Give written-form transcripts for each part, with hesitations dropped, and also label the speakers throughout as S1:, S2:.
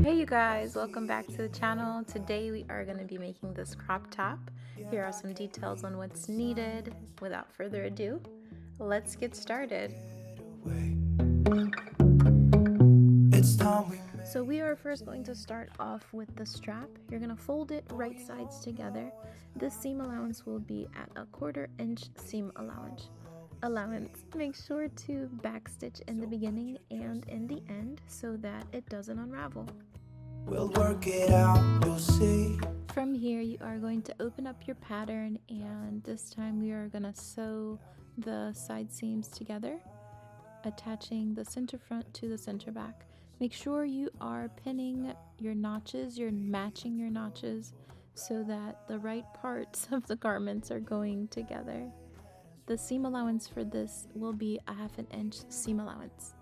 S1: Hey you guys, welcome back to the channel. Today we are going to be making this crop top. Here are some details on what's needed. Without further ado, let's get started. So we are first going to start off with the strap. You're going to fold it right sides together. This seam allowance will be at a 1/4 inch seam allowance. Make sure to backstitch in the beginning and in the end so that it doesn't unravel. We'll work it out, you'll see. From here you are going to open up your pattern, and this time we are going to sew the side seams together, attaching the center front to the center back. Make sure you are pinning your notches, you're matching your notches so that the right parts of the garments are going together. The seam allowance for this will be a 1/2 inch seam allowance.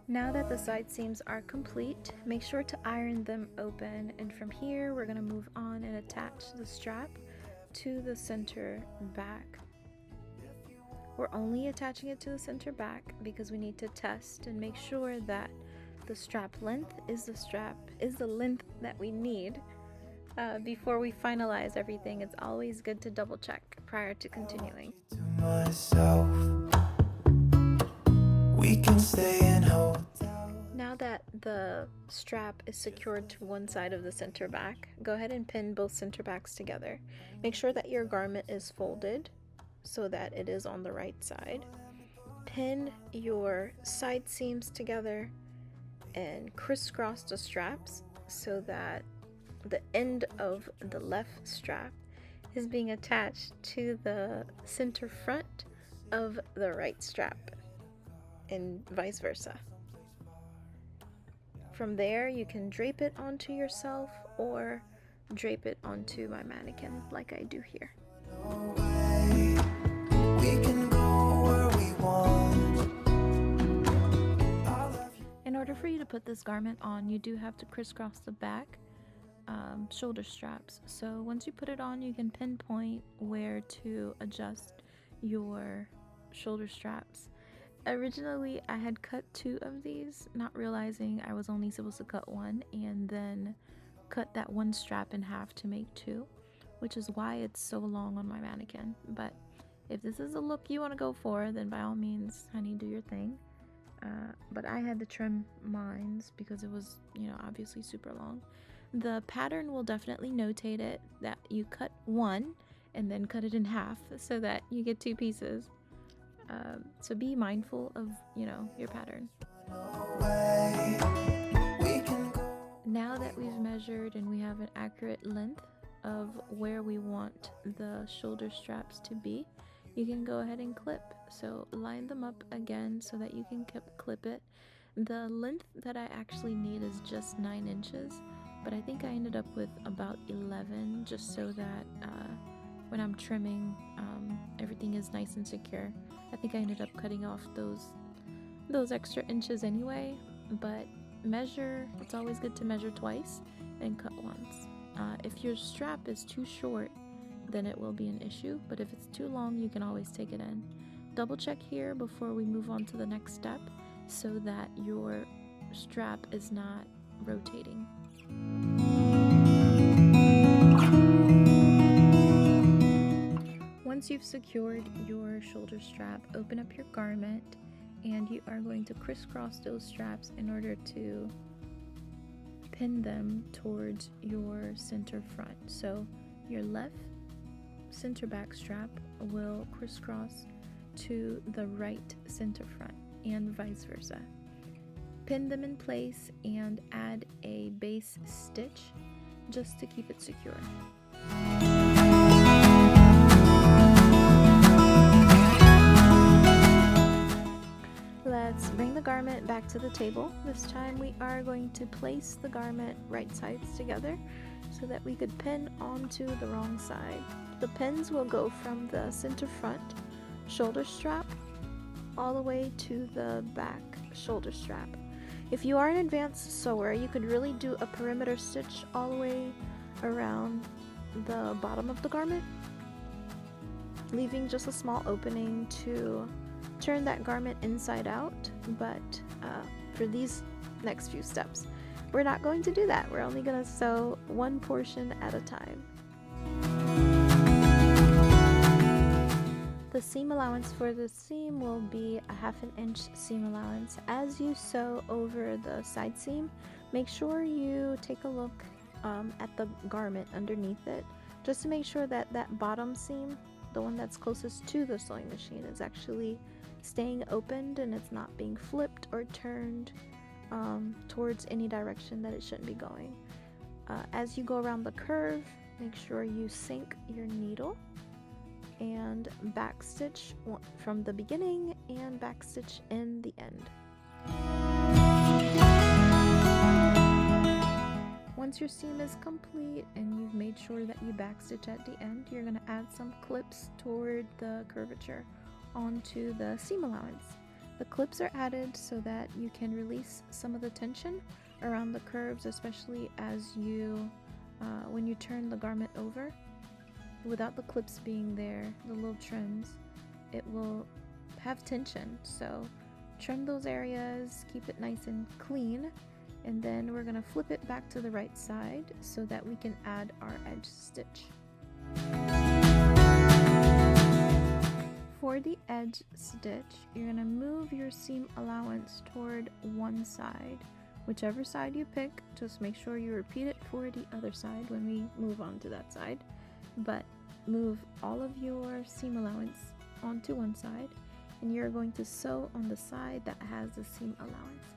S1: Now that the side seams are complete, make sure to iron them open, and from here we're going to move on and attach the strap to the center back. We're only attaching it to the center back because we need to test and make sure that the strap length is the length that we need. Before we finalize everything, it's always good to double check prior to continuing. Now that the strap is secured to one side of the center back, go ahead and pin both center backs together. Make sure that your garment is folded so that it is on the right side. Pin your side seams together and crisscross the straps so that the end of the left strap is being attached to the center front of the right strap, and vice versa. From there you can drape it onto yourself or drape it onto my mannequin like I do here. In order for you to put this garment on, you do have to crisscross the back shoulder straps. So once you put it on, you can pinpoint where to adjust your shoulder straps. Originally I had cut 2 of these, not realizing I was only supposed to cut 1, and then cut that 1 strap in half to make 2, which is why it's so long on my mannequin. But if this is a look you want to go for, then by all means, honey, do your thing. But I had to trim mines because it was, obviously super long. The pattern will definitely notate it that you cut 1 and then cut it in half so that you get 2 pieces. So be mindful of, your pattern. Now that we've measured and we have an accurate length of where we want the shoulder straps to be, you can go ahead and clip. So line them up again so that you can clip it. The length that I actually need is just 9 inches, but I think I ended up with about 11 just so that when I'm trimming, everything is nice and secure. I think I ended up cutting off those extra inches anyway, but measure. It's always good to measure twice and cut once. If your strap is too short, then it will be an issue, but if it's too long, you can always take it in. Double check here before we move on to the next step so that your strap is not rotating. Once you've secured your shoulder strap, open up your garment and you are going to crisscross those straps in order to pin them towards your center front. So your left center back strap will crisscross to the right center front and vice versa. Pin them in place and add a base stitch just to keep it secure. Let's bring the garment back to the table. This time we are going to place the garment right sides together so that we could pin onto the wrong side. The pins will go from the center front shoulder strap all the way to the back shoulder strap. If you are an advanced sewer, you could really do a perimeter stitch all the way around the bottom of the garment, leaving just a small opening to turn that garment inside out, but for these next few steps, we're not going to do that. We're only going to sew one portion at a time. The seam allowance for the seam will be a 1/2 inch seam allowance. As you sew over the side seam, make sure you take a look at the garment underneath it, just to make sure that that bottom seam, the one that's closest to the sewing machine, is actually staying opened and it's not being flipped or turned towards any direction that it shouldn't be going. As you go around the curve, make sure you sink your needle and backstitch from the beginning and backstitch in the end. Once your seam is complete and you've made sure that you backstitch at the end, you're going to add some clips toward the curvature onto the seam allowance. The clips are added so that you can release some of the tension around the curves, especially as you when you turn the garment over. Without the clips being there, the little trims, it will have tension. So trim those areas, keep it nice and clean, and then we're going to flip it back to the right side so that we can add our edge stitch. For the edge stitch, you're going to move your seam allowance toward one side. Whichever side you pick, just make sure you repeat it for the other side when we move on to that side. But move all of your seam allowance onto one side, and you're going to sew on the side that has the seam allowance.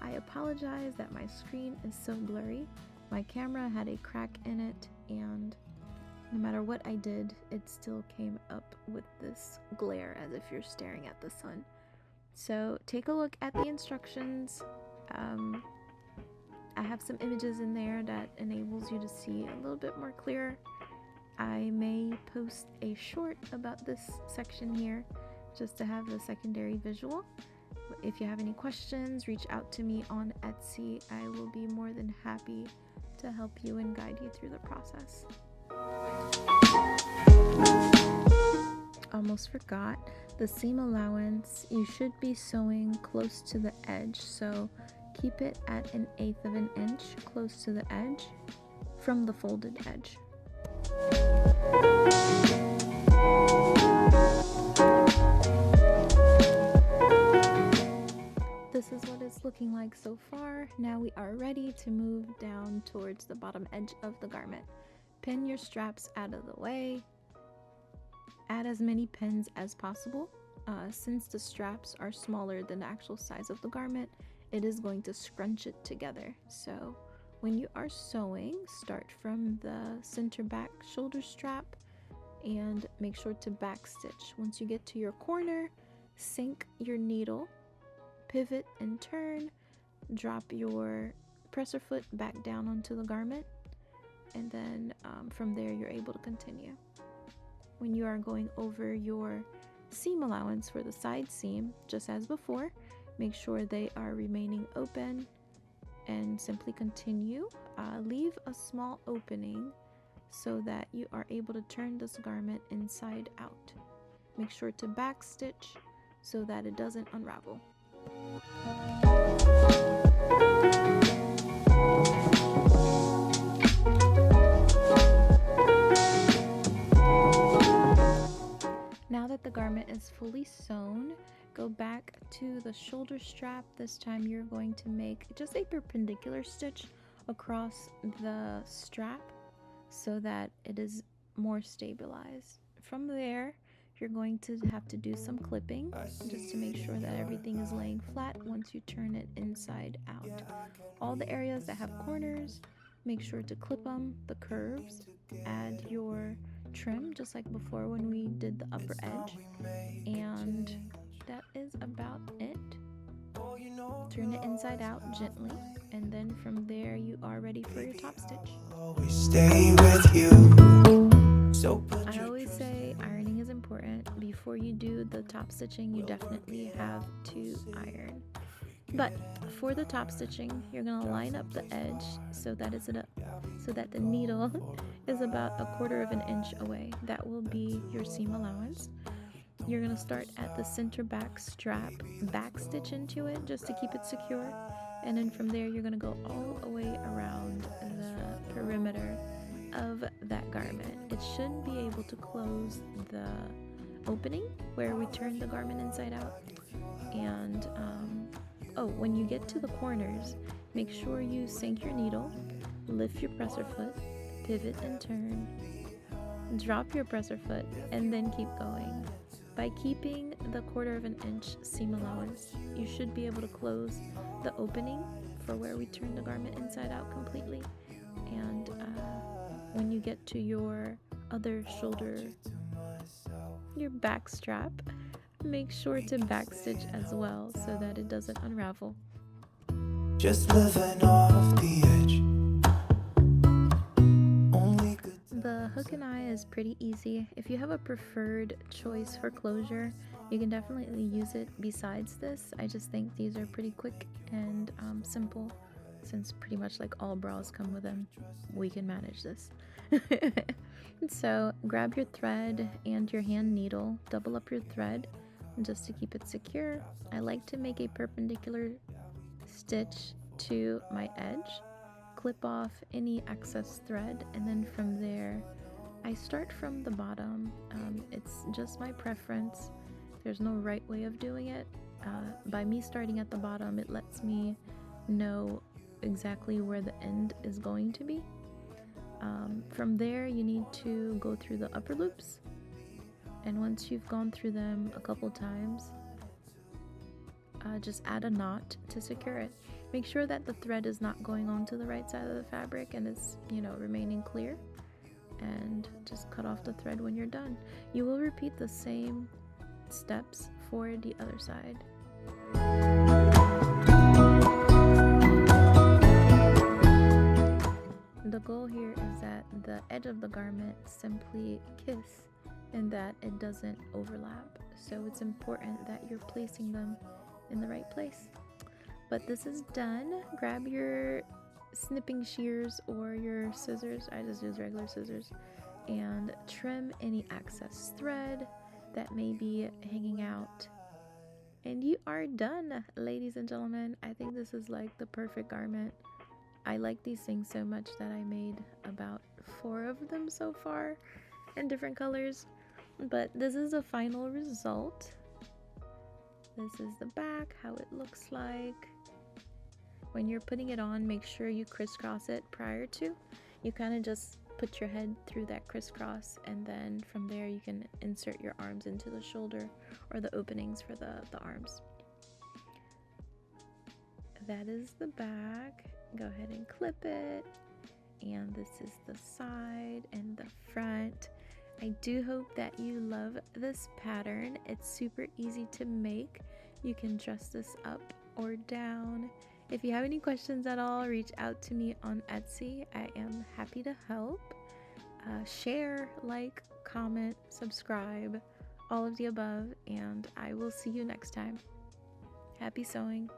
S1: I apologize that my screen is so blurry. My camera had a crack in it, and no matter what I did, it still came up with this glare as if you're staring at the sun. So take a look at the instructions. I have some images in there that enables you to see a little bit more clear. I may post a short about this section here just to have the secondary visual. If you have any questions, reach out to me on Etsy. I will be more than happy to help you and guide you through the process. Almost forgot, the seam allowance, you should be sewing close to the edge, so keep it at 1/8 of an inch close to the edge from the folded edge. This is what it's looking like so far. Now we are ready to move down towards the bottom edge of the garment. Pin your straps out of the way. Add as many pins as possible. Since the straps are smaller than the actual size of the garment, it is going to scrunch it together. So when you are sewing, start from the center back shoulder strap and make sure to backstitch. Once you get to your corner, sink your needle, pivot and turn, drop your presser foot back down onto the garment, and then from there you're able to continue. When you are going over your seam allowance for the side seam, just as before, make sure they are remaining open and simply continue. Leave a small opening so that you are able to turn this garment inside out. Make sure to backstitch so that it doesn't unravel. Now that the garment is fully sewn, go back to the shoulder strap. This time you're going to make just a perpendicular stitch across the strap so that it is more stabilized. From there, you're going to have to do some clipping just to make sure that everything is laying flat once you turn it inside out. All the areas that have corners, make sure to clip them. The curves, add your trim just like before when we did the upper edge, and that is about it. Turn it inside out gently, and then from there you are ready for your top stitch. I always say ironing is important. Before you do the top stitching, you definitely have to iron. But for the top stitching, you're going to line up the edge so that the needle is about 1/4 of an inch away. That will be your seam allowance. You're going to start at the center back strap, back stitch into it just to keep it secure, and then from there you're going to go all the way around the perimeter of that garment. It should be able to close the opening where we turn the garment inside out. And oh, when you get to the corners, make sure you sink your needle, lift your presser foot, pivot and turn, drop your presser foot, and then keep going. By keeping the 1/4 of an inch seam allowance, you should be able to close the opening for where we turn the garment inside out completely. And when you get to your other shoulder, your back strap, make sure to backstitch as well so that it doesn't unravel.
S2: Just living off the edge.
S1: The hook and eye is pretty easy. If you have a preferred choice for closure, you can definitely use it besides this. I just think these are pretty quick and simple, since pretty much like all bras come with them. We can manage this. So grab your thread and your hand needle, double up your thread just to keep it secure. I like to make a perpendicular stitch to my edge, clip off any excess thread, and then from there I start from the bottom. It's just my preference. There's no right way of doing it. By me starting at the bottom, it lets me know exactly where the end is going to be. From there you need to go through the upper loops, and once you've gone through them a couple times, just add a knot to secure it. Make sure that the thread is not going onto the right side of the fabric and it's, remaining clear, and just cut off the thread when you're done. You will repeat the same steps for the other side. The goal here is that the edge of the garment simply kiss and that it doesn't overlap. So it's important that you're placing them in the right place. But this is done. Grab your snipping shears or your scissors. I just use regular scissors, and trim any excess thread that may be hanging out. And you are done, ladies and gentlemen. I think this is like the perfect garment. I like these things so much that I made about 4 of them so far in different colors. But this is the final result. This is the back, how it looks like. When you're putting it on, make sure you crisscross it prior to. You kind of just put your head through that crisscross, and then from there you can insert your arms into the shoulder or the openings for the arms. That is the back. Go ahead and clip it. And this is the side and the front. I do hope that you love this pattern. It's super easy to make. You can dress this up or down. If you have any questions at all, reach out to me on Etsy. I am happy to help. Share, like, comment, subscribe, all of the above, and I will see you next time. Happy sewing.